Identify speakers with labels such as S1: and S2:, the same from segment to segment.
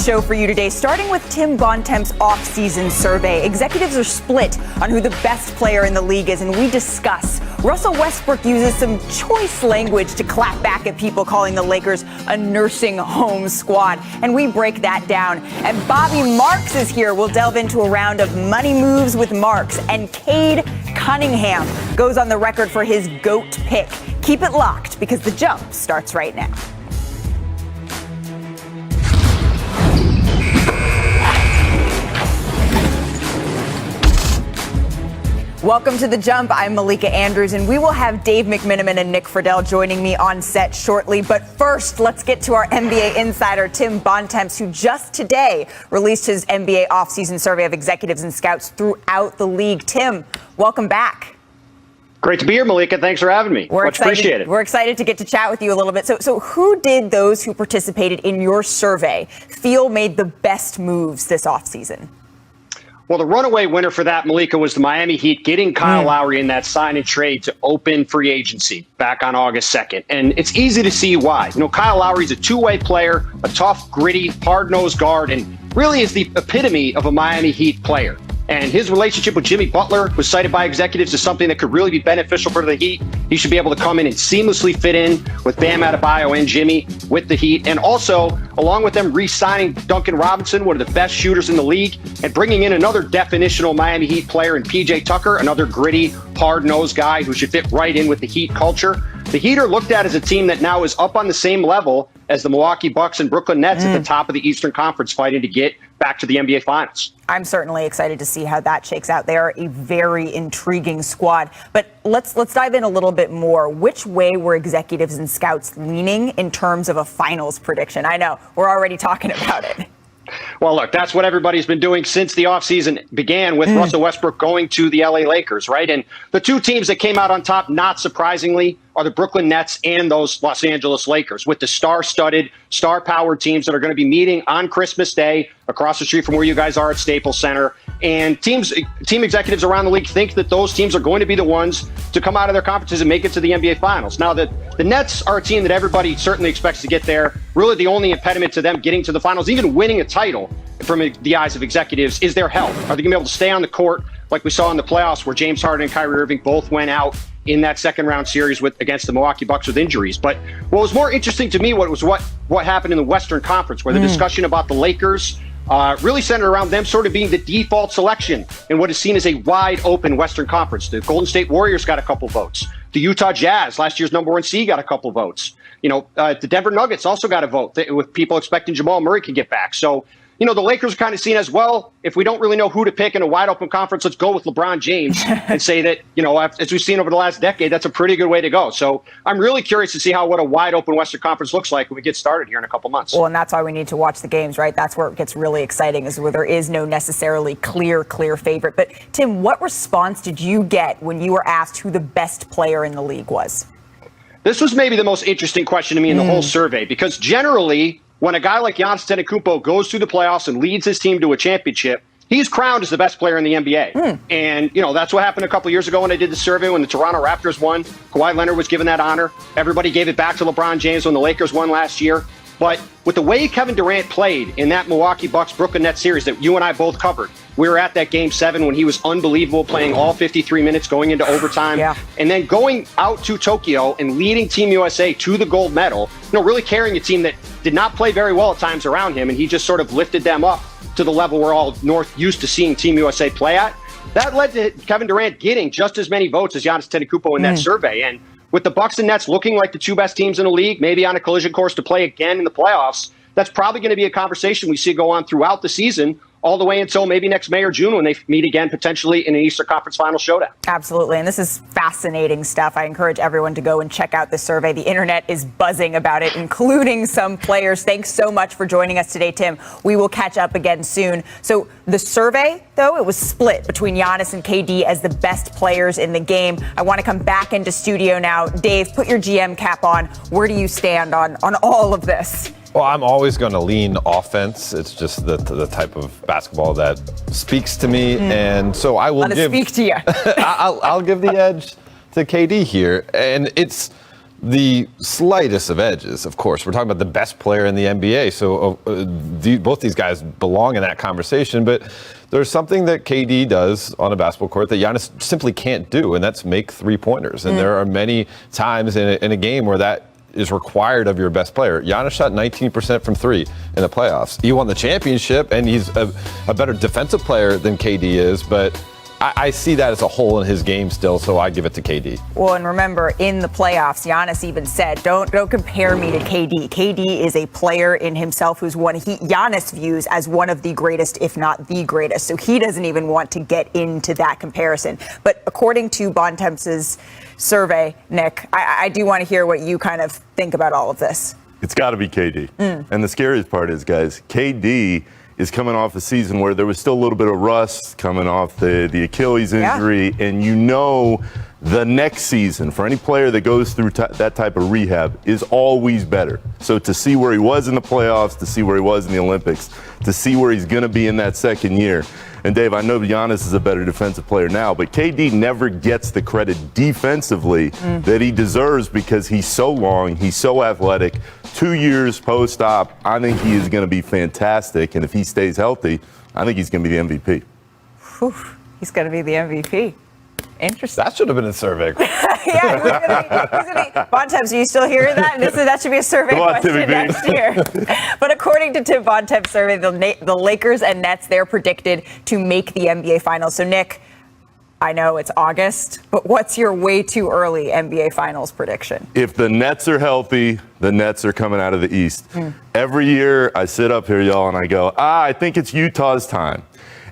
S1: show for you today, starting with Tim Bontemps' off-season survey. Executives are split on who the best player in the league is, and we discuss. Russell Westbrook uses some choice language to clap back at people calling the Lakers a nursing home squad, and we break that down. And Bobby Marks is here. We'll delve into a round of money moves with Marks, and Cade Cunningham goes on the record for his GOAT pick. Keep it locked because The Jump starts right now. Welcome to The Jump. I'm Malika Andrews, and we will have Dave McMenamin and Nick Friedel joining me on set shortly. But first, let's get to our NBA insider, Tim Bontemps, who just today released his NBA offseason survey of executives and scouts throughout the league. Tim, welcome back.
S2: Great to be here, Malika. Thanks for having me. Much appreciated.
S1: We're excited to get to chat with you a little bit. So who did those who participated in your survey feel made the best moves this offseason?
S2: Well, the runaway winner for that, Malika, was the Miami Heat getting Kyle Lowry in that sign and trade to open free agency back on August 2nd. And it's easy to see why. You know, Kyle Lowry's a two-way player, a tough, gritty, hard-nosed guard, and really is the epitome of a Miami Heat player. And his relationship with Jimmy Butler was cited by executives as something that could really be beneficial for the Heat. He should be able to come in and seamlessly fit in with Bam Adebayo and Jimmy with the Heat. And also, along with them re-signing Duncan Robinson, one of the best shooters in the league, and bringing in another definitional Miami Heat player in PJ Tucker, another gritty, hard-nosed guy who should fit right in with the Heat culture. The Heat are looked at as a team that now is up on the same level as the Milwaukee Bucks and Brooklyn Nets at the top of the Eastern Conference, fighting to get back to the NBA Finals.
S1: I'm certainly excited to see how that shakes out. They are a very intriguing squad. But let's dive in a little bit more. Which way were executives and scouts leaning in terms of a finals prediction? I know we're already talking about it.
S2: Well, look, that's what everybody's been doing since the offseason began with Russell Westbrook going to the LA Lakers, right? And the two teams that came out on top, not surprisingly, are the Brooklyn Nets and those Los Angeles Lakers, with the star-studded, star-powered teams that are going to be meeting on Christmas Day across the street from where you guys are at Staples Center. And team executives around the league think that those teams are going to be the ones to come out of their conferences and make it to the NBA Finals. Now, the Nets are a team that everybody certainly expects to get there. Really, the only impediment to them getting to the Finals, even winning a title from the eyes of executives, is their health. Are they going to be able to stay on the court like we saw in the playoffs where James Harden and Kyrie Irving both went out in that second round series against the Milwaukee Bucks with injuries? But what was more interesting to me was what happened in the Western Conference, where the discussion about the Lakers really centered around them sort of being the default selection in what is seen as a wide open Western Conference. The Golden State Warriors got a couple votes. The Utah Jazz, last year's number one seed, got a couple votes. You know, the Denver Nuggets also got a vote with people expecting Jamal Murray can get back. So, you know, the Lakers are kind of seen as, well, if we don't really know who to pick in a wide open conference, let's go with LeBron James and say that, you know, as we've seen over the last decade, that's a pretty good way to go. So I'm really curious to see what a wide open Western Conference looks like when we get started here in a couple months.
S1: Well, and that's why we need to watch the games, right? That's where it gets really exciting, is where there is no necessarily clear favorite. But Tim, what response did you get when you were asked who the best player in the league was?
S2: This was maybe the most interesting question to me in the whole survey, because generally, when a guy like Giannis Antetokounmpo goes through the playoffs and leads his team to a championship, he's crowned as the best player in the NBA. And, you know, that's what happened a couple years ago when I did the survey when the Toronto Raptors won. Kawhi Leonard was given that honor. Everybody gave it back to LeBron James when the Lakers won last year. But with the way Kevin Durant played in that Milwaukee Bucks Brooklyn Nets series that you and I both covered, we were at that Game 7 when he was unbelievable, playing all 53 minutes, going into overtime, and then going out to Tokyo and leading Team USA to the gold medal, you know, really carrying a team that did not play very well at times around him, and he just sort of lifted them up to the level we're all used to seeing Team USA play at. That led to Kevin Durant getting just as many votes as Giannis Antetokounmpo in that survey. And with the Bucks and Nets looking like the two best teams in the league, maybe on a collision course to play again in the playoffs, that's probably going to be a conversation we see go on throughout the season, all the way until maybe next May or June when they meet again, potentially in an Eastern Conference Final showdown.
S1: Absolutely. And this is fascinating stuff. I encourage everyone to go and check out the survey. The internet is buzzing about it, including some players. Thanks so much for joining us today, Tim. We will catch up again soon. So the survey, though, it was split between Giannis and KD as the best players in the game. I want to come back into studio now. Dave, put your GM cap on. Where do you stand on all of this?
S3: Well, I'm always going to lean offense. It's just the type of basketball that speaks to me, and so I will
S1: speak to you.
S3: I'll give the edge to KD here, and it's the slightest of edges, of course. We're talking about the best player in the NBA, so both these guys belong in that conversation, but there's something that KD does on a basketball court that Giannis simply can't do, and that's make three-pointers. And there are many times in a game where that is required of your best player. Giannis shot 19% from three in the playoffs. He won the championship, and he's a better defensive player than KD is, but I see that as a hole in his game still, so I give it to KD.
S1: Well, and remember, in the playoffs, Giannis even said, don't compare me to KD. KD is a player in himself who's Giannis views as one of the greatest, if not the greatest. So he doesn't even want to get into that comparison. But according to Bontemps' survey, Nick, I do want to hear what you kind of think about all of this.
S4: It's got to be KD. And the scariest part is, guys, KD is coming off a season where there was still a little bit of rust coming off the Achilles injury. Yeah. And the next season, for any player that goes through that type of rehab, is always better. So to see where he was in the playoffs, to see where he was in the Olympics, to see where he's going to be in that second year. And Dave, I know Giannis is a better defensive player now, but KD never gets the credit defensively that he deserves because he's so long, he's so athletic. 2 years post-op, I think he is going to be fantastic. And if he stays healthy, I think he's going to be the MVP.
S1: Whew, he's going to be the MVP. Interesting.
S3: That should have been a survey.
S1: Yeah, Bontemps, are you still hearing that? That should be a survey question next year. But according to Tim Bontemps' survey, the Lakers and Nets, they're predicted to make the NBA Finals. So, Nick, I know it's August, but what's your way too early NBA Finals prediction?
S4: If the Nets are healthy, the Nets are coming out of the East. Every year I sit up here, y'all, and I go, I think it's Utah's time.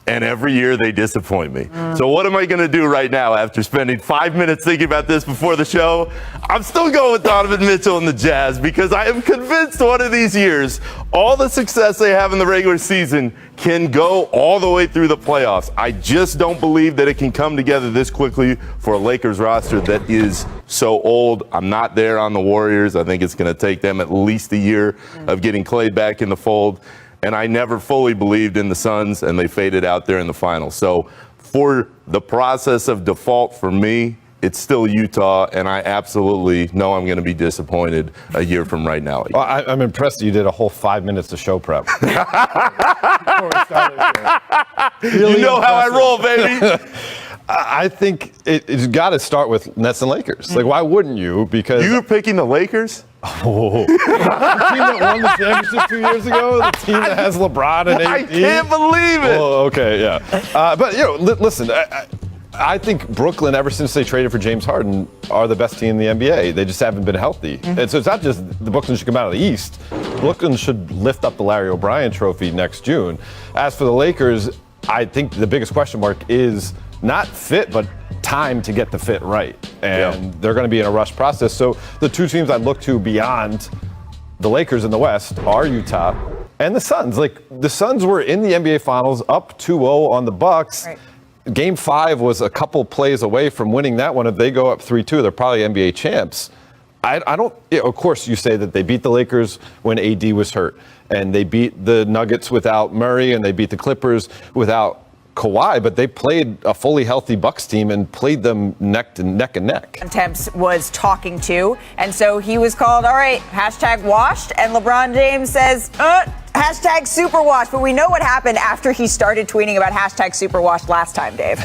S4: And every year they disappoint me. So what am I going to do right now after spending 5 minutes thinking about this before the show? I'm still going with Donovan Mitchell and the Jazz because I am convinced one of these years, all the success they have in the regular season can go all the way through the playoffs. I just don't believe that it can come together this quickly for a Lakers roster that is so old. I'm not there on the Warriors. I think it's going to take them at least a year of getting Klay back in the fold. And I never fully believed in the Suns, and they faded out there in the finals. So for the process of default for me, it's still Utah, and I absolutely know I'm going to be disappointed a year from right now.
S3: Well, I'm impressed you did a whole 5 minutes of show prep.
S4: You know how I roll, baby.
S3: I think it's got to start with Nets and Lakers. Like, why wouldn't you? Because
S4: you're picking the Lakers?
S3: Oh. The team that won the championship 2 years ago, the team that has LeBron and AD.
S4: I can't believe it.
S3: Oh, okay, yeah. But, listen, I think Brooklyn, ever since they traded for James Harden, are the best team in the NBA. They just haven't been healthy. And so it's not just the Brooklyn should come out of the East. Brooklyn should lift up the Larry O'Brien trophy next June. As for the Lakers, I think the biggest question mark is not fit, but time to get the fit right. And they're going to be in a rush process. So the two teams I look to beyond the Lakers in the West are Utah and the Suns. Like, the Suns were in the NBA Finals up 2-0 on the Bucks. Right. Game 5 was a couple plays away from winning that one. If they go up 3-2, they're probably NBA champs. I don't, of course, you say that they beat the Lakers when AD was hurt, and they beat the Nuggets without Murray, and they beat the Clippers without Kawhi, but they played a fully healthy Bucks team and played them neck and neck.
S1: Temps was talking to, and so he was called, all right, hashtag washed, and LeBron James says, hashtag super washed. But we know what happened after he started tweeting about hashtag super washed last time, Dave.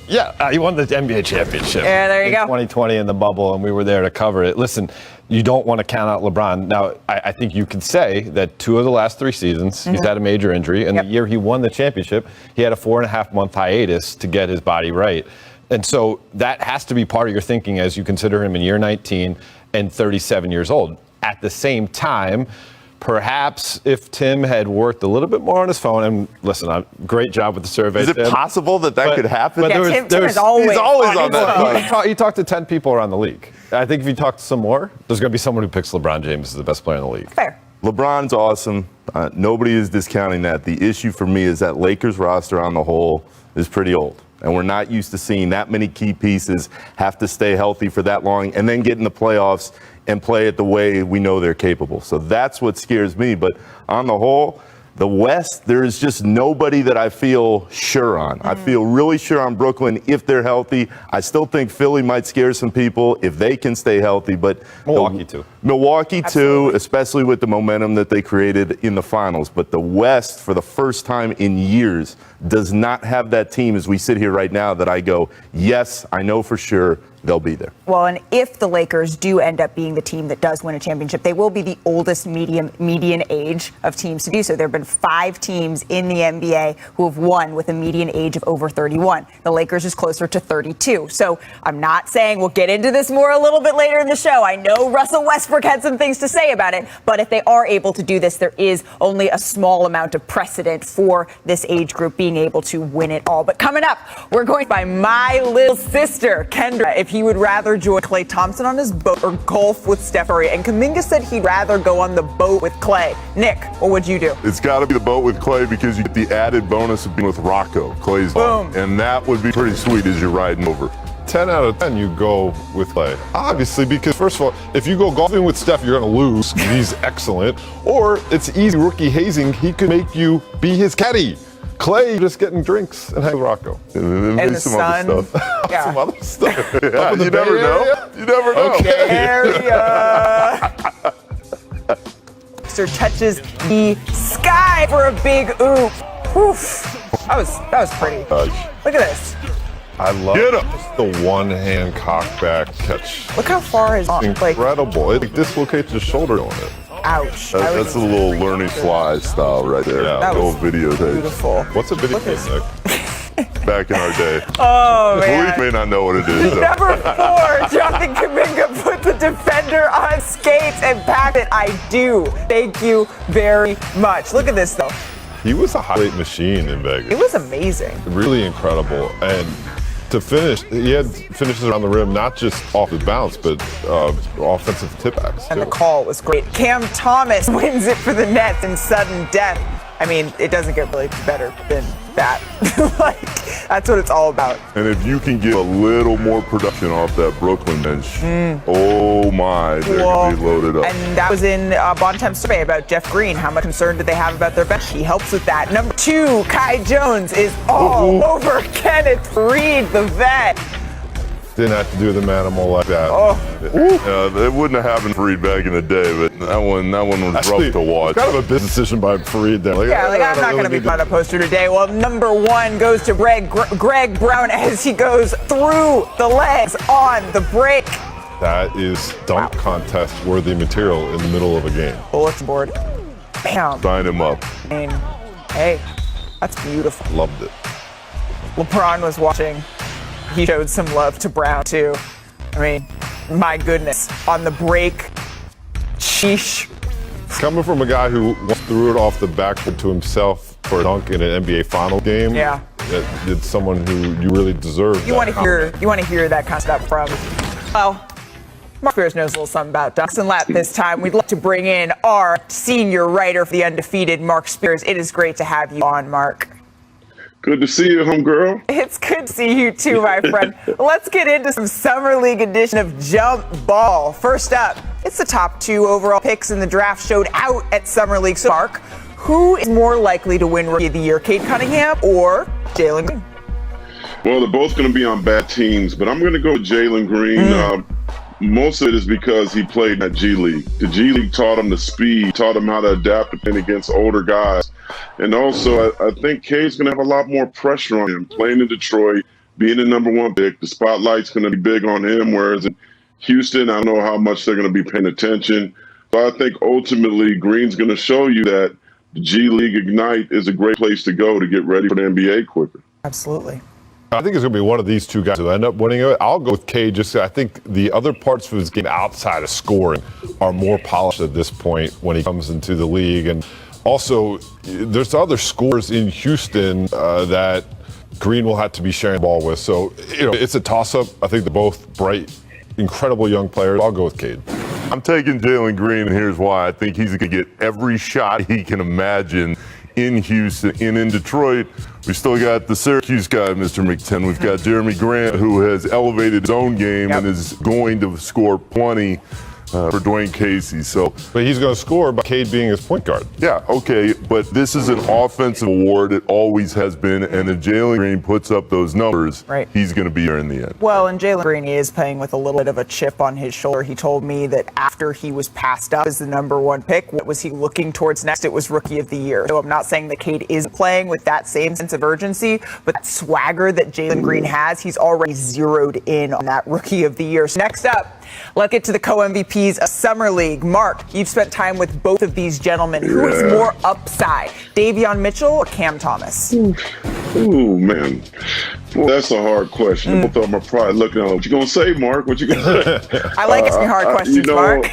S3: Yeah, he won the NBA championship.
S1: Yeah, there you go.
S3: 2020 in the bubble, and we were there to cover it. Listen, you don't want to count out LeBron. Now, I think you could say that 2 of the last 3 seasons, he's had a major injury. And the year he won the championship, he had a 4.5-month hiatus to get his body right. And so that has to be part of your thinking as you consider him in year 19 and 37 years old. At the same time, perhaps if Tim had worked a little bit more on his phone, and listen, great job with the survey.
S4: Is it possible that could happen?
S1: Yeah, Tim is always
S4: on that phone.
S3: He talked to 10 people around the league. I think if you talk to some more, there's going to be someone who picks LeBron James as the best player in the league.
S1: Fair.
S4: LeBron's awesome. Nobody is discounting that. The issue for me is that Lakers roster on the whole is pretty old. And we're not used to seeing that many key pieces have to stay healthy for that long and then get in the playoffs and play it the way we know they're capable. So that's what scares me. But on the whole, The West, there is just nobody that I feel sure on. I feel really sure on Brooklyn if they're healthy. I still think Philly might scare some people if they can stay healthy, but
S3: Milwaukee too.
S4: Milwaukee
S1: Absolutely.
S4: too, especially with the momentum that they created in the finals. But the West, for the first time in years, does not have that team as we sit here right now that I go, yes, I know for sure they'll be there.
S1: Well, and if the Lakers do end up being the team that does win a championship, they will be the oldest median age of teams to do so. There have been 5 teams in the NBA who have won with a median age of over 31. The Lakers is closer to 32. So I'm not saying we'll get into this more a little bit later in the show. I know Russell Westbrook had some things to say about it, but if they are able to do this, there is only a small amount of precedent for this age group being able to win it all. But coming up, we're going by my little sister, Kendra, if he would rather join Klay Thompson on his boat or golf with Steph Curry. And Kuminga said he'd rather go on the boat with Klay. Nick, what would you do?
S5: It's got to be the boat with Klay because you get the added bonus of being with Rocco, Klay's
S1: Boom.
S5: and that would be pretty sweet as you're riding over.
S3: 10 out of 10 you go with Klay. Obviously, because first of all, if you go golfing with Steph, you're going to lose. He's excellent. Or it's easy rookie hazing. He could make you be his caddy. Klay just getting drinks and hang with Rocco.
S5: And
S1: And the sun.
S5: other stuff.
S1: Yeah.
S3: Some other stuff.
S5: Yeah,
S3: Up in the
S5: you
S3: Bay
S5: never know.
S3: Area?
S5: You never know.
S3: Okay.
S1: Area. Sir touches the sky for a big oop. Oof. That was pretty. Look at this.
S3: I love
S5: Get him.
S3: just the one-hand cockback catch.
S1: Look how far his arm. Like,
S3: Incredible. It dislocates his shoulder on it.
S1: ouch.
S5: That's a little learning fly style right there.
S3: Yeah.
S1: That
S5: The
S1: was
S5: old videotape.
S1: beautiful.
S3: What's a video
S1: Look
S3: game,
S1: at-
S3: Nick?
S5: Back in our day.
S1: Oh, man.
S5: We may not know what it is. though.
S1: Number 4, Jonathan Kuminga put the defender on skates and packed it. I do. Thank you very much. Look at this, though.
S3: He was a highlight machine in Vegas.
S1: It was amazing.
S3: Really incredible. And to finish, he had finishes around the rim, not just off the bounce, but offensive tip-backs.
S1: And the call was great. Cam Thomas wins it for the Nets in sudden death. I mean, it doesn't get really better than that. Like, that's what it's all about.
S5: And if you can get a little more production off that Brooklyn bench, oh my, they're going to be loaded up.
S1: And that was in Bontemps' survey about Jeff Green. How much concern did they have about their bench? He helps with that. Number 2, Kai Jones is all over Kenneth Reed, the vet.
S3: Didn't have to do the manimal like that.
S5: It wouldn't have happened for Reed back in the day, but that one was
S3: Actually,
S5: rough to watch.
S3: Kind of a business decision by Fareed there.
S1: Yeah, like I'm not going to be
S3: need
S1: on a poster today. Well, number 1 goes to Greg Brown as he goes through the legs on the break.
S3: That is dunk contest worthy material in the middle of a game.
S1: Bulletin board. Bam.
S5: Sign him up.
S1: I mean, hey, that's beautiful.
S3: Loved it.
S1: LeBron was watching. He showed some love to Brown, too. I mean, my goodness. On the break, sheesh.
S3: Coming from a guy who once threw it off the backboard to himself for a dunk in an NBA final game.
S1: Yeah.
S3: It's someone who you really deserve.
S1: You want to hear that kind of stuff from, well, Mark Spears knows a little something about dunks and lap this time. We'd like to bring in our senior writer for The Undefeated, Mark Spears. It is great to have you on, Mark.
S6: Good to see you, homegirl.
S1: It's good to see you too, my friend. Let's get into some Summer League edition of Jump Ball. First up, it's the top 2 overall picks in the draft showed out at Summer League. So, Mark, who is more likely to win Rookie of the Year, Cade Cunningham or Jalen Green?
S6: Well, they're both going to be on bad teams, but I'm going to go with Jalen Green. Most of it is because he played in that G League. The G League taught him the speed, taught him how to adapt and against older guys. And also, I think Cade's going to have a lot more pressure on him. Playing in Detroit, being the number 1 pick, the spotlight's going to be big on him, whereas in Houston, I don't know how much they're going to be paying attention. But I think ultimately Green's going to show you that the G League Ignite is a great place to go to get ready for the NBA quicker.
S1: Absolutely.
S3: I think it's going to be one of these 2 guys who end up winning it. I'll go with Cade. Just I think the other parts of his game outside of scoring are more polished at this point when he comes into the league. And also, there's other scorers in Houston that Green will have to be sharing the ball with. So, it's a toss-up. I think they're both bright, incredible young players. I'll go with Cade.
S5: I'm taking Jalen Green, and here's why. I think he's going to get every shot he can imagine in Houston and in Detroit. We still got the Syracuse guy, Mr. McTen. We've got Jeremy Grant, who has elevated his own game and is going to score plenty. for Dwayne Casey. So,
S3: But he's going to score by Cade being his point guard.
S5: yeah, okay, but this is an offensive award. It always has been. And if Jalen Green puts up those numbers,
S1: Right.
S5: he's going to be here in the end.
S1: Well, and Jalen Green is playing with a little bit of a chip on his shoulder. He told me that after he was passed up as the #1 pick, what was he looking towards next? It was Rookie of the Year. So I'm not saying that Cade is playing with that same sense of urgency, but that swagger that Jalen Green has, he's already zeroed in on that Rookie of the Year. So next up, let's get to the co-MVPs of Summer League. Mark, you've spent time with both of these gentlemen. Who is more upside, Davion Mitchell or Cam Thomas?
S6: Ooh, man. Well, that's a hard question. Both of them are probably looking at what you gonna say, Mark. What you gonna say?
S1: I like asking hard questions, Mark.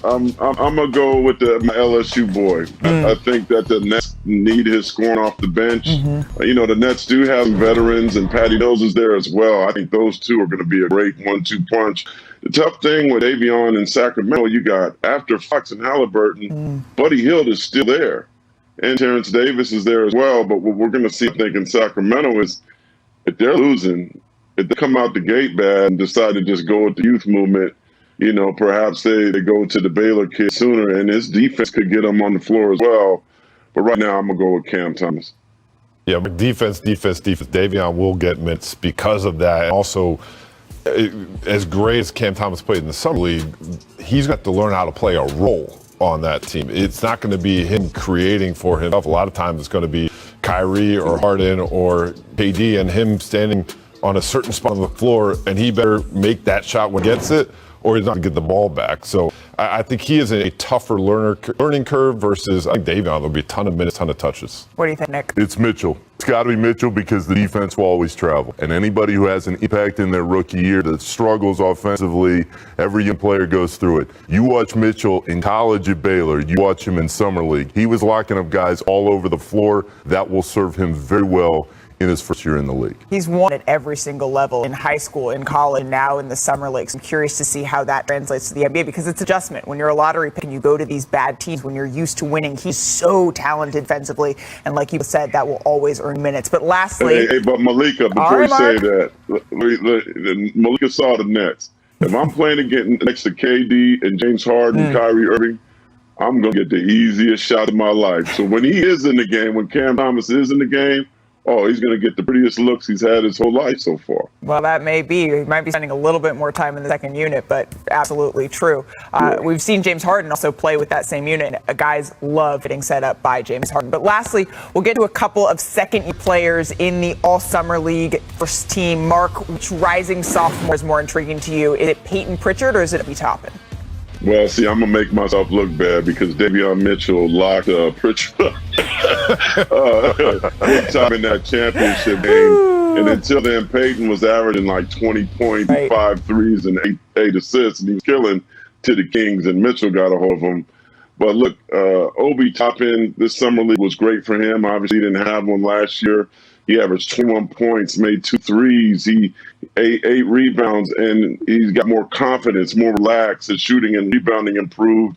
S6: I'm gonna go with my LSU boy. I think that the Nets need his scoring off the bench. The Nets do have some veterans, and Patty Mills is there as well. I think those two are going to be a great 1-2 punch. The tough thing with Davion in Sacramento, you got after Fox and Halliburton, Buddy Hield is still there, and Terrence Davis is there as well. But what we're going to see, I think, in Sacramento is if they're losing, if they come out the gate bad and decide to just go with the youth movement, perhaps they go to the Baylor kid sooner, and his defense could get them on the floor as well. But right now, I'm going to go with Cam Thomas.
S3: Yeah, defense. Davion will get minutes because of that. And also, as great as Cam Thomas played in the Summer League, he's got to learn how to play a role on that team. It's not going to be him creating for himself. A lot of times it's going to be Kyrie or Harden or KD and him standing on a certain spot on the floor, and he better make that shot when he gets it, or he's not going to get the ball back. So I think he is a tougher learning curve versus I think Davion. There'll be a ton of minutes, ton of touches.
S1: What do you think, Nick?
S5: It's Mitchell. It's got to be Mitchell because the defense will always travel. And anybody who has an impact in their rookie year that struggles offensively, every young player goes through it. You watch Mitchell in college at Baylor. You watch him in Summer League. He was locking up guys all over the floor. That will serve him very well in his first year in the league.
S1: He's won at every single level in high school, in college, and now in the Summer League. So I'm curious to see how that translates to the NBA because it's adjustment. When you're a lottery pick and you go to these bad teams, when you're used to winning, he's so talented defensively. And like you said, that will always earn minutes. But lastly...
S6: Hey, but Malika, before you say that, Malika saw the Nets. If I'm playing again next to KD and James Harden, Kyrie Irving, I'm going to get the easiest shot of my life. So when he is in the game, when Cam Thomas is in the game, he's going to get the prettiest looks he's had his whole life so far.
S1: Well, that may be. He might be spending a little bit more time in the second unit, but absolutely true. We've seen James Harden also play with that same unit. Guys love getting set up by James Harden. But lastly, we'll get to a couple of second-year players in the All-Summer League first team. Mark, which rising sophomore is more intriguing to you? Is it Peyton Pritchard or is it Obi Toppin?
S6: Well, see, I'm going to make myself look bad because Davion Mitchell locked Pritchard time in that championship game. And until then, Peyton was averaging like 20 points, 5 threes, and 8 assists, and he was killing to the Kings, and Mitchell got a hold of him. But look, Obi Toppin, this Summer League was great for him. Obviously, he didn't have one last year. He averaged 21 points, made 2 threes, he 8 rebounds, and he's got more confidence, more relaxed. His shooting and rebounding improved,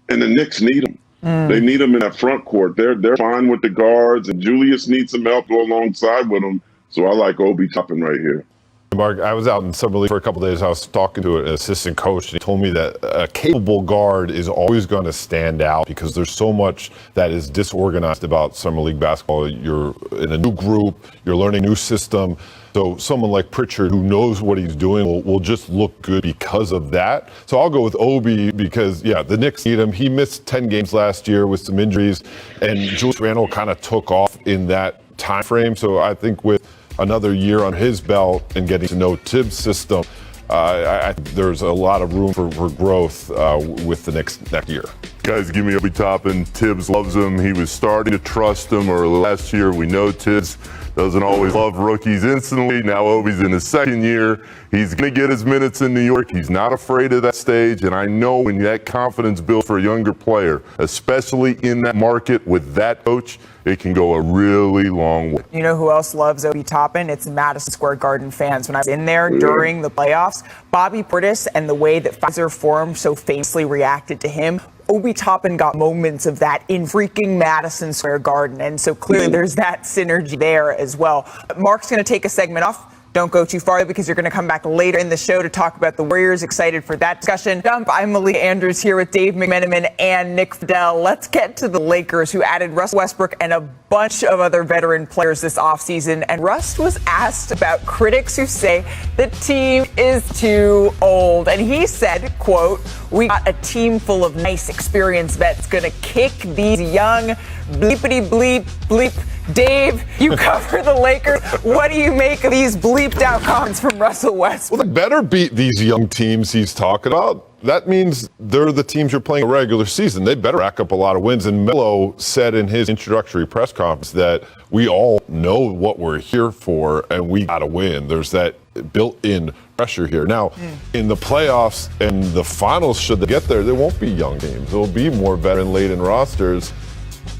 S6: and the Knicks need him. They need him in that front court. They're fine with the guards, and Julius needs some help to go alongside with him. So I like Obi Toppin right here.
S3: Mark, I was out in Summer League for a couple of days. I was talking to an assistant coach, and he told me that a capable guard is always going to stand out because there's so much that is disorganized about Summer League basketball. You're in a new group, you're learning a new system. So someone like Pritchard who knows what he's doing will just look good because of that. So I'll go with Obi because, the Knicks need him. He missed 10 games last year with some injuries, and Julius Randle kind of took off in that time frame. So I think with another year on his belt and getting to know Tibbs' system, I think there's a lot of room for growth with the next year.
S5: Guys, give me Obi Toppin. Tibbs loves him. He was starting to trust him early last year. We know Tibbs doesn't always love rookies instantly. Now Obi's in his second year. He's going to get his minutes in New York. He's not afraid of that stage. And I know when that confidence builds for a younger player, especially in that market with that coach, it can go a really long way.
S1: You know who else loves Obi Toppin? It's Madison Square Garden fans. When I was in there during the playoffs, Bobby Portis and the way that Pfizer Forum so famously reacted to him, Obi Toppin got moments of that in freaking Madison Square Garden. And so clearly there's that synergy there as well. Mark's going to take a segment off. Don't go too far because you're going to come back later in the show to talk about the Warriors. Excited for that discussion. I'm Malia Andrews here with Dave McMenamin and Nick Fidel. Let's get to the Lakers, who added Russell Westbrook and a bunch of other veteran players this offseason. And Russ was asked about critics who say the team is too old. And he said, quote, "We got a team full of nice, experienced vets going to kick these young bleepity bleep bleep." Dave, you cover the Lakers. What do you make of these bleeped out comments from Russell Westbrook?
S3: Well, they better beat these young teams he's talking about. That means they're the teams you're playing a regular season. They better rack up a lot of wins. And Melo said in his introductory press conference that we all know what we're here for and we got to win. There's that built-in pressure here. Now, in the playoffs and the finals, should they get there, there won't be young teams. There'll be more veteran-laden rosters.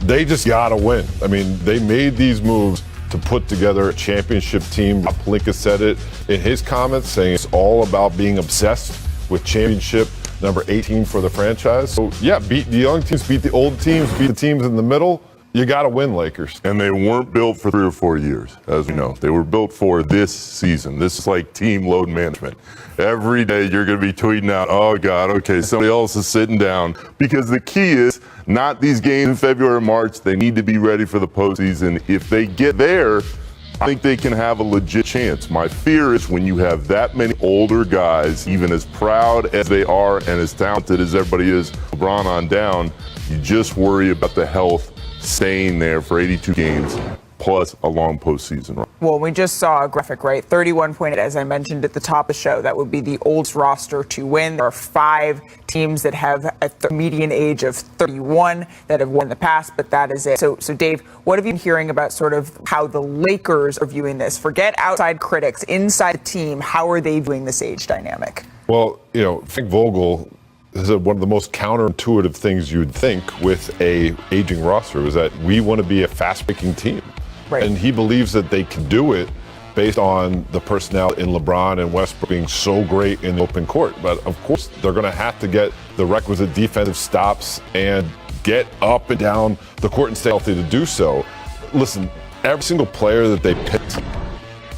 S3: They just got to win. I mean, they made these moves to put together a championship team. Rob Pelinka said it in his comments, saying it's all about being obsessed with championship, number 18 for the franchise. So, yeah, beat the young teams, beat the old teams, beat the teams in the middle. You got to win, Lakers.
S5: And they weren't built for 3 or 4 years, as we know. They were built for this season. This is like team load management. Every day you're going to be tweeting out, oh, God, okay, somebody else is sitting down. Because the key is not these games in February or March. They need to be ready for the postseason. If they get there, I think they can have a legit chance. My fear is when you have that many older guys, even as proud as they are and as talented as everybody is, LeBron on down, you just worry about the health staying there for 82 games plus a long postseason run.
S1: Well, we just saw a graphic, right? 31.8, as I mentioned at the top of the show. That would be the oldest roster to win. There are 5 teams that have a median age of 31 that have won in the past, but that is it. So, Dave, what have you been hearing about sort of how the Lakers are viewing this? Forget outside critics, inside the team, how are they viewing this age dynamic?
S3: Well, you know, Frank Vogel is one of the most counterintuitive things you'd think with a aging roster is that we want to be a fast-breaking team.
S1: Right.
S3: And he believes that they can do it based on the personnel in LeBron and Westbrook being so great in the open court. But of course, they're going to have to get the requisite defensive stops and get up and down the court and stay healthy to do so. Listen, every single player that they picked,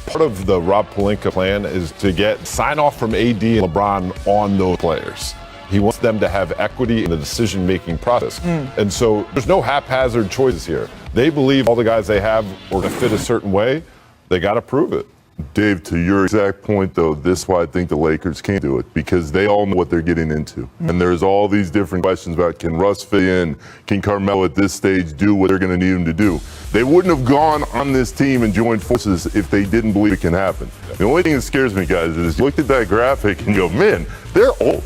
S3: part of the Rob Pelinka plan is to get sign-off from AD and LeBron on those players. He wants them to have equity in the decision-making process. And so there's no haphazard choices here. They believe all the guys they have are going to fit a certain way. They got to prove it.
S5: Dave, to your exact point, though, this is why I think the Lakers can't do it, because they all know what they're getting into. And there's all these different questions about, can Russ fit in? Can Carmelo at this stage do what they're going to need him to do? They wouldn't have gone on this team and joined forces if they didn't believe it can happen. The only thing that scares me, guys, is you look at that graphic and you go, man, they're old.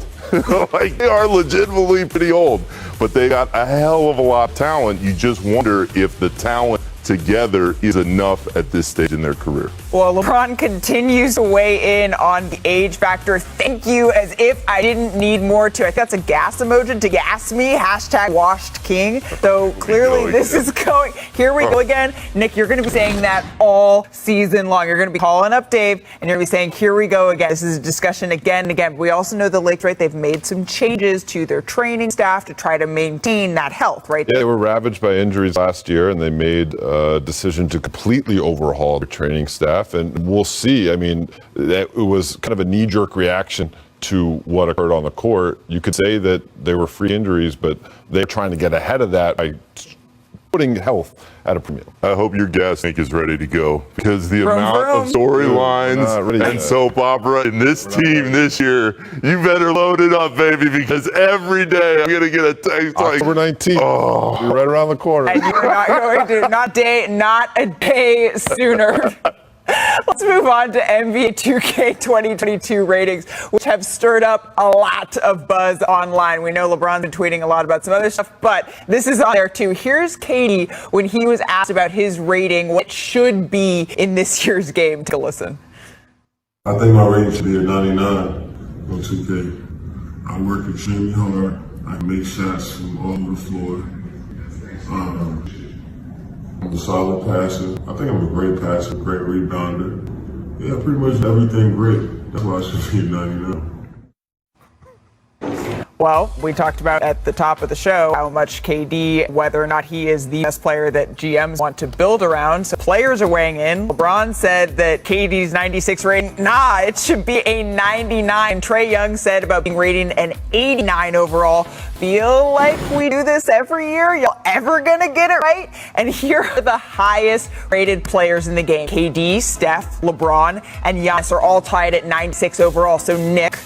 S5: Like, they are legitimately pretty old, but they got a hell of a lot of talent. You just wonder if the talent together is enough at this stage in their career.
S1: Well, LeBron continues to weigh in on the age factor. Thank you, as if I didn't need more to. I think that's a gas emoji to gas me. Hashtag washed king. So clearly this is going. Here we go again. Nick, you're going to be saying that all season long. You're going to be calling up Dave, and you're going to be saying, here we go again. This is a discussion again and again. We also know the Lakers, right? They've made some changes to their training staff to try to maintain that health, right?
S3: Yeah, they were ravaged by injuries last year, and they made a decision to completely overhaul their training staff. And we'll see. I mean, it was kind of a knee-jerk reaction to what occurred on the court. You could say that they were free injuries, but they're trying to get ahead of that by putting health at a premium.
S5: I hope your gas tank is ready to go, because the amount of storylines and soap opera in this team this year, you better load it up, baby, because every day I'm going to get a text like,
S3: October 19th, you're right around the corner.
S1: And you're not going to, not a day sooner. Let's move on to NBA 2K 2022 ratings, which have stirred up a lot of buzz online. We know LeBron's been tweeting a lot about some other stuff, but this is on there too. Here's KD when he was asked about his rating, what it should be in this year's game. Take a listen.
S7: I think my rating should be a 99 on 2K. I work extremely hard. I make shots from all over the floor. I'm a solid passer. I think I'm a great passer, great rebounder. Yeah, pretty much everything great. That's why I should be 99.
S1: Well, Well, we talked about at the top of the show how much KD, whether or not he is the best player that GMs want to build around. So players are weighing in. LeBron said that KD's 96 rating, it should be a 99. Trae Young said about being rated an 89 overall. Feel like we do this every year? Y'all ever gonna get it right? And here are the highest rated players in the game. KD, Steph, LeBron, and Giannis are all tied at 96 overall. So Nick,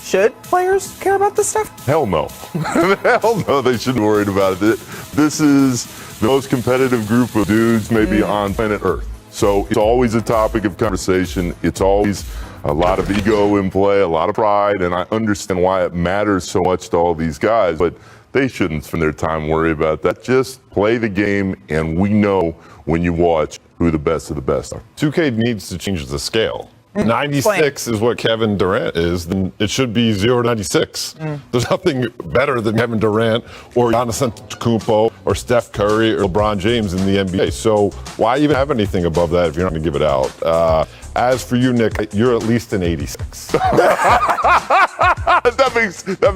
S1: should players care about this stuff?
S5: Hell no. Hell no, they shouldn't be worried about it. This is the most competitive group of dudes maybe on planet Earth. So it's always a topic of conversation. It's always a lot of ego in play, a lot of pride, and I understand why it matters so much to all these guys, but they shouldn't spend their time worrying about that. Just play the game, and we know when you watch who the best of the best are.
S3: 2K needs to change the scale. 96 is what Kevin Durant is, then it should be 0 to 96. There's nothing better than Kevin Durant or Giannis Antetokounmpo or Steph Curry or LeBron James in the NBA. So why even have anything above that if you're not going to give it out? As for you, Nick, you're at least an 86.
S5: That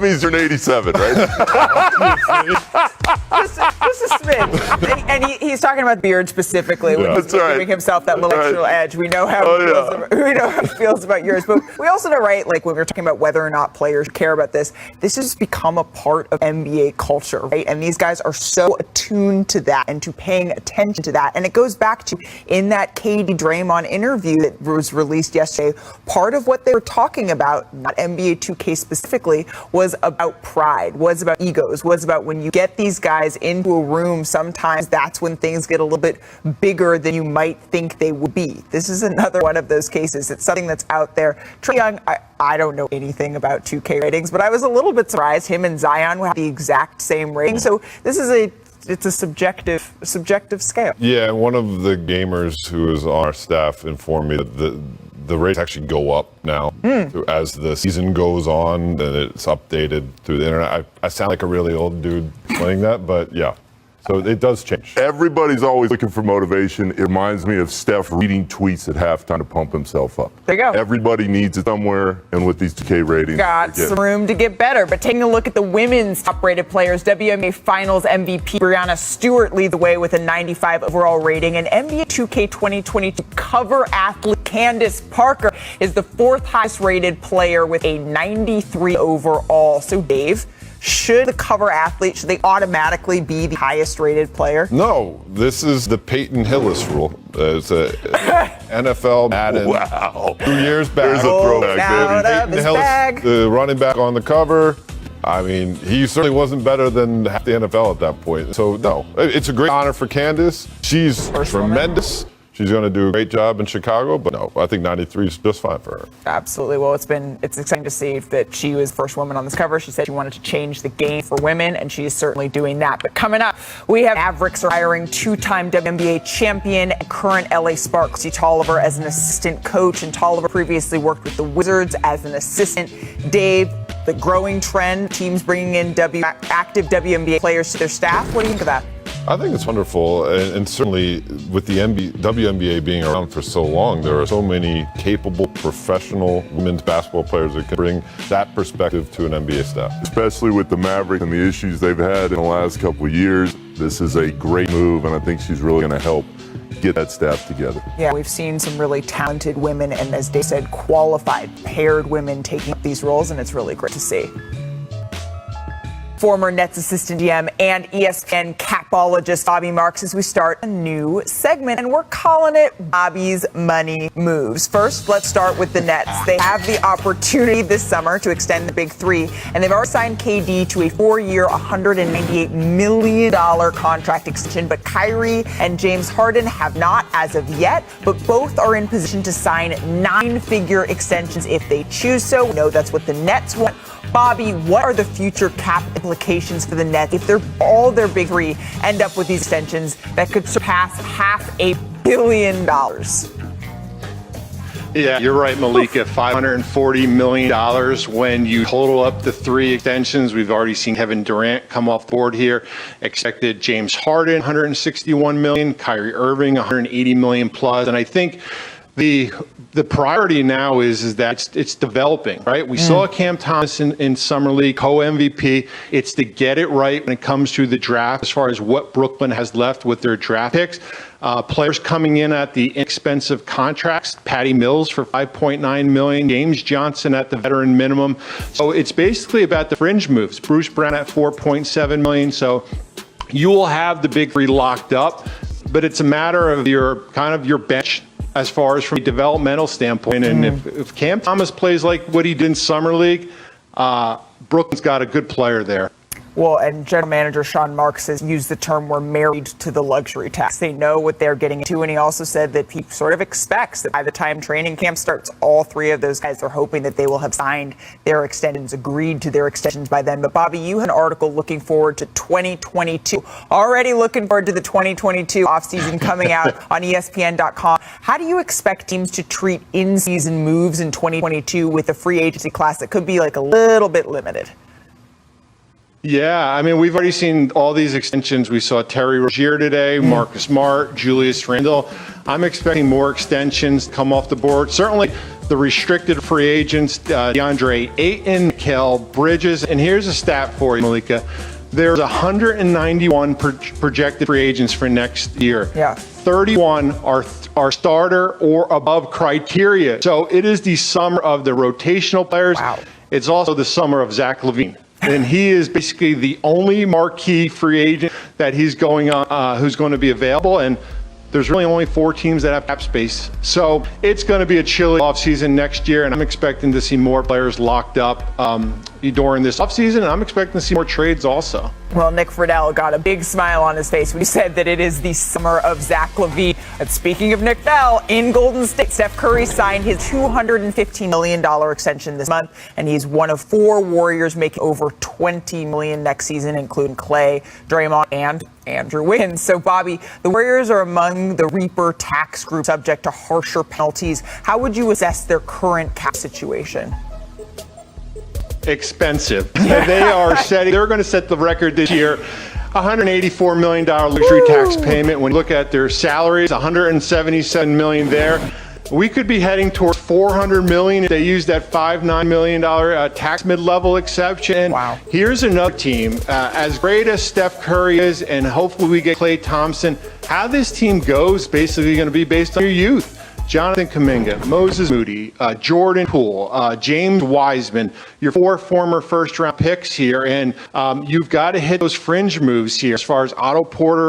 S5: means you're an 87, right?
S1: Just a smidge. And he's talking about beard specifically when he's giving himself that little extra edge. We know how he feels about yours. But we also know, right, like when we're talking about whether or not players care about this has become a part of NBA culture, right? And these guys are so attuned to that and to paying attention to that. And it goes back to in that KD Draymond interview that was released yesterday, part of what they were talking about, not NBA 2K specifically, was about pride, was about egos, was about when you get these guys into a room, sometimes that's when things get a little bit bigger than you might think they would be. This is another one of those cases. It's something that's out there. Trae Young, I don't know anything about 2K ratings, but I was a little bit surprised him and Zion have the exact same rating. So this is it's a subjective scale.
S3: Yeah, one of the gamers who is on our staff informed me that the rates actually go up now as the season goes on and it's updated through the internet. I sound like a really old dude playing that, but yeah. So it does change.
S5: Everybody's always looking for motivation. It reminds me of Steph reading tweets at halftime to pump himself up.
S1: There you go.
S5: Everybody needs it somewhere, and with these 2K ratings,
S1: got some room to get better. But taking a look at the women's top-rated players, WNBA Finals MVP Breanna Stewart leads the way with a 95 overall rating, and NBA 2K 2022 cover athlete Candace Parker is the fourth highest-rated player with a 93 overall. So, Dave, should the cover athlete, should they automatically be the highest rated player?
S3: No, this is the Peyton Hillis rule. It's a NFL Madden.
S5: Wow.
S3: 2 years back.
S5: There's a throwback,
S1: out
S5: baby.
S1: of his bag.
S3: The running back on the cover. I mean, he certainly wasn't better than half the NFL at that point. So, no, it's a great honor for Candace. She's tremendous. She's going to do a great job in Chicago, but no, I think 93 is just fine for her.
S1: Absolutely. Well, it's exciting to see that she was the first woman on this cover. She said she wanted to change the game for women, and she is certainly doing that. But coming up, we have Mavericks are hiring two-time WNBA champion and current LA Sparks Tolliver as an assistant coach, and Tolliver previously worked with the Wizards as an assistant. Dave, the growing trend, teams bringing in active WNBA players to their staff. What do you think of that?
S3: I think it's wonderful, and certainly with the WNBA being around for so long, there are so many capable professional women's basketball players that can bring that perspective to an NBA staff.
S5: Especially with the Mavericks and the issues they've had in the last couple of years, this is a great move, and I think she's really going to help get that staff together.
S1: Yeah, we've seen some really talented women and, as Dave said, qualified, paired women taking up these roles, and it's really great to see. Former Nets assistant GM and ESPN capologist Bobby Marks as we start a new segment, and we're calling it Bobby's Money Moves. First, let's start with the Nets. They have the opportunity this summer to extend the Big Three, and they've already signed KD to a 4-year, $198 million contract extension, but Kyrie and James Harden have not as of yet, but both are in position to sign 9-figure extensions if they choose so. We know that's what the Nets want. Bobby, what are the future cap implications for the Nets if all their Big Three end up with these extensions that could surpass $500 million?
S8: Yeah, you're right, Malika. $540 million when you total up the three extensions. We've already seen Kevin Durant come off board here. Expected James Harden, $161 million. Kyrie Irving, $180 million plus. And I think The priority now is that it's developing, right? We saw Cam Thomas in Summer League, co-MVP. It's to get it right when it comes to the draft as far as what Brooklyn has left with their draft picks. Players coming in at the inexpensive contracts, Patty Mills for $5.9 million, James Johnson at the veteran minimum. So it's basically about the fringe moves. Bruce Brown at $4.7 million. So you will have the big three locked up, but it's a matter of your bench as far as from a developmental standpoint. And if Cam Thomas plays like what he did in Summer League, Brooklyn's got a good player there.
S1: Well, and General Manager Sean Marks has used the term "we're married to the luxury tax." They know what they're getting into, and he also said that he sort of expects that by the time training camp starts, all three of those guys are hoping that they will have signed their extensions, agreed to their extensions by then. But Bobby, you had an article looking forward to 2022. Already looking forward to the 2022 offseason coming out on ESPN.com. How do you expect teams to treat in-season moves in 2022 with a free agency class that could be like a little bit limited?
S8: Yeah, I mean, we've already seen all these extensions. We saw Terry Rozier today, Marcus Smart, Julius Randle. I'm expecting more extensions to come off the board. Certainly the restricted free agents, DeAndre Ayton, Mikal Bridges. And here's a stat for you, Malika. There's 191 projected free agents for next year.
S1: Yeah.
S8: 31 are starter or above criteria. So it is the summer of the rotational players.
S1: Wow.
S8: It's also the summer of Zach LaVine. And he is basically the only marquee free agent that he's going on, who's going to be available. And there's really only 4 teams that have cap space. So it's going to be a chilly offseason next year, and I'm expecting to see more players locked up during this offseason, and I'm expecting to see more trades also.
S1: Well, Nick Friedel got a big smile on his face when he said that it is the summer of Zach LaVine. And speaking of Nick Friedel, in Golden State, Steph Curry signed his $215 million extension this month, and he's one of 4 Warriors making over $20 million next season, including Clay, Draymond, and Andrew Wiggins. So, Bobby, the Warriors are among the Reaper tax group subject to harsher penalties. How would you assess their current cap situation?
S8: Expensive. They're going to set the record this year. $184 million luxury tax payment. When you look at their salaries, $177 million there. We could be heading towards $400 million if they use that $5.9 million tax mid-level exception.
S1: Wow.
S8: Here's another team. As great as Steph Curry is, and hopefully we get Klay Thompson, how this team goes basically going to be based on your youth. Jonathan Kuminga, Moses Moody, Jordan Poole, James Wiseman, your 4 former first-round picks here, and you've got to hit those fringe moves here as far as Otto Porter